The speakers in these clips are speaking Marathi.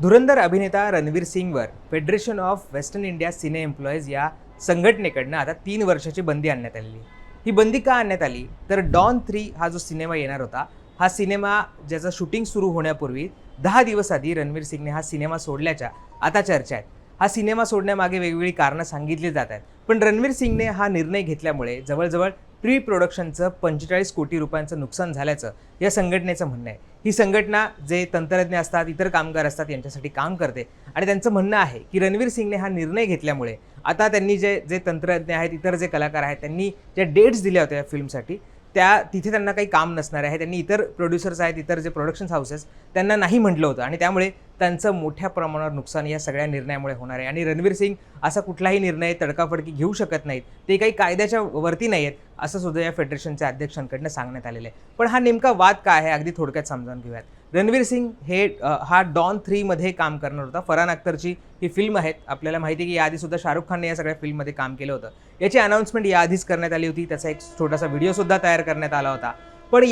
धुरंधर अभिनेता रणवीर सिंगवर federation of western India cine employees या संघटनेकडनं आता 3 वर्षाची बंदी आणण्यात आलेली. ही बंदी का आणण्यात आली तर डॉन 3 हा जो सिनेमा येणार होता, हा सिनेमा ज्याचं शूटिंग सुरू होण्यापूर्वी 10 दिवस आधी रणवीर सिंगने हा सिनेमा सोडल्याच्या आता चर्चा आहेत. हा सिनेमा सोडण्यामागे वेगवेगळी कारणं सांगितली जात आहेत, पण रणवीर सिंगने हा निर्णय घेतल्यामुळे जवळजवळ प्री प्रोडक्शनचं 45 कोटी रुपयांचं नुकसान झाल्याचं या संघटनेचं म्हणणं आहे. ही संघटना जे तंत्रज्ञ असतात, इतर कामगार असतात, यांच्यासाठी काम करते आणि त्यांचं म्हणणं आहे की रणवीर सिंगने हा निर्णय घेतल्यामुळे आता त्यांनी जे तंत्रज्ञ आहेत, इतर जे कलाकार आहेत, त्यांनी ज्या डेट्स दिल्या होत्या या फिल्मसाठी तिथे त्यांना काही काम नसणार आहे. त्यांनी इतर प्रोड्युसर्स आहेत, इतर जे प्रोडक्शन हाऊसेस त्यांना नाही म्हटलं होतं आणि त्यामुळे त्यांचं मोठ्या प्रमाणावर नुकसान या सगळ्या निर्णयामुळे होणार आहे. आणि रणवीर सिंग असा कुठलाही निर्णय तडकाफडकी घेऊ शकत नाहीत, ते काही कायद्याच्या वरती नाही आहेत, असं सुद्धा या फेडरेशनच्या अध्यक्षांकडनं सांगण्यात आलेलं आहे. पण हा नेमका वाद काय आहे अगदी थोडक्यात समजावून घेऊयात. रणवीर सिंग हा डॉन 3 मध्ये काम करणार होता. फरहान अख्तरची ही फिल्म आहे. आपल्याला माहिती आहे की याआधी सुद्धा शाहरुख खानने या सगळ्या फिल्ममध्ये काम केलं होतं. याची अनाउन्समेंट याआधीच करण्यात आली होती. त्याचा एक छोटासा व्हिडिओ सुद्धा तयार करण्यात आला होता. पण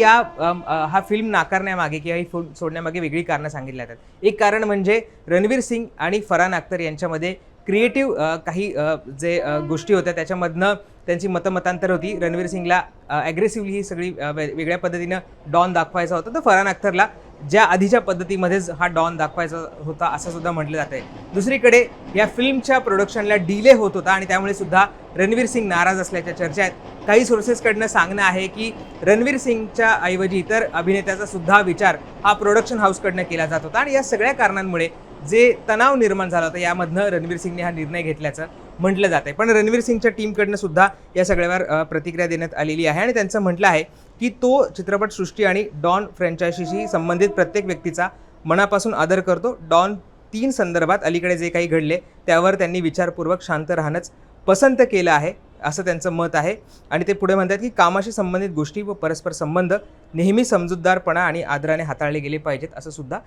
हा फिल्म नाकारण्यामागे किंवा ही फिल्म सोडण्यामागे वेगळी कारणं सांगितली जातात. एक कारण म्हणजे रणवीर सिंग आणि फरहान अख्तर यांच्यामध्ये क्रिएटिव्ह काही जे गोष्टी होत्या त्याच्यामधनं त्यांची मतमतांतर होती. रणवीर सिंगला ॲग्रेसिव्हली ही सगळी वेगळ्या पद्धतीनं डॉन दाखवायचा होता, तर फरहान अख्तरला ज्या आधीच्या पद्धतीमध्येच हा डॉन दाखवायचा होता असं सुद्धा म्हटलं जात आहे. दुसरीकडे या फिल्मच्या प्रोडक्शनला डिले होत होता आणि त्यामुळे सुद्धा रणवीर सिंग नाराज असल्याच्या चर्चा आहेत. काही सोर्सेसकडनं सांगणं आहे की रणवीर सिंगच्या ऐवजी इतर अभिनेत्याचा सुद्धा विचार हा प्रोडक्शन हाऊसकडनं केला जात होता आणि या सगळ्या कारणांमुळे जे तणाव निर्माण झाला होता यामधनं रणवीर सिंगने हा निर्णय घेतल्याचं म्हटलं जात आहे. पण रणवीर सिंगच्या टीमकडनं सुद्धा या सगळ्यावर प्रतिक्रिया देण्यात आलेली आहे आणि त्यांचं म्हटलं आहे की तो चित्रपटसृष्टी आणि डॉन फ्रँचायझीशी संबंधित प्रत्येक व्यक्तीचा मनापासून आदर करतो. डॉन 3 संदर्भात अलीकडे जे काही घडले त्यावर त्यांनी विचारपूर्वक शांत राहणंच पसंत केलं आहे, असं त्यांचं मत आहे. आणि ते पुढे म्हणतात की कामाशी संबंधित गोष्टी व परस्पर संबंध नेहमी समजूतदारपणा आणि आदराने हाताळले गेले पाहिजेत, असं सुद्धा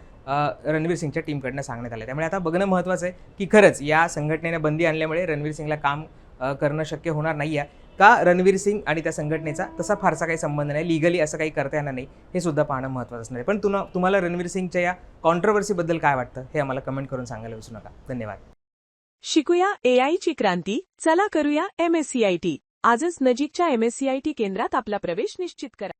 रणवीर सिंगच्या टीमकडनं सांगण्यात आलं. त्यामुळे आता बघणं महत्त्वाचं आहे की खरंच या संघटनेने बंदी आणल्यामुळे रणवीर सिंगला काम करणं शक्य होणार नाही आहे का, रणवीर सिंग आणि त्या संघटनेचा तसा फारसा काही संबंध नाही, लिगली असं काही करता येणार नाही, हे सुद्धा पाहणं महत्त्वाचं असणार आहे. पण तुम्हाला रणवीर सिंगच्या या कॉन्ट्रोवर्सीबद्दल काय वाटतं हे आम्हाला कमेंट करून सांगायला विसरू नका. धन्यवाद. शिकूया AI ची क्रांती. चला करूया MSCIT. आजच नजीकच्या MSCIT केंद्रात आपला प्रवेश निश्चित करा.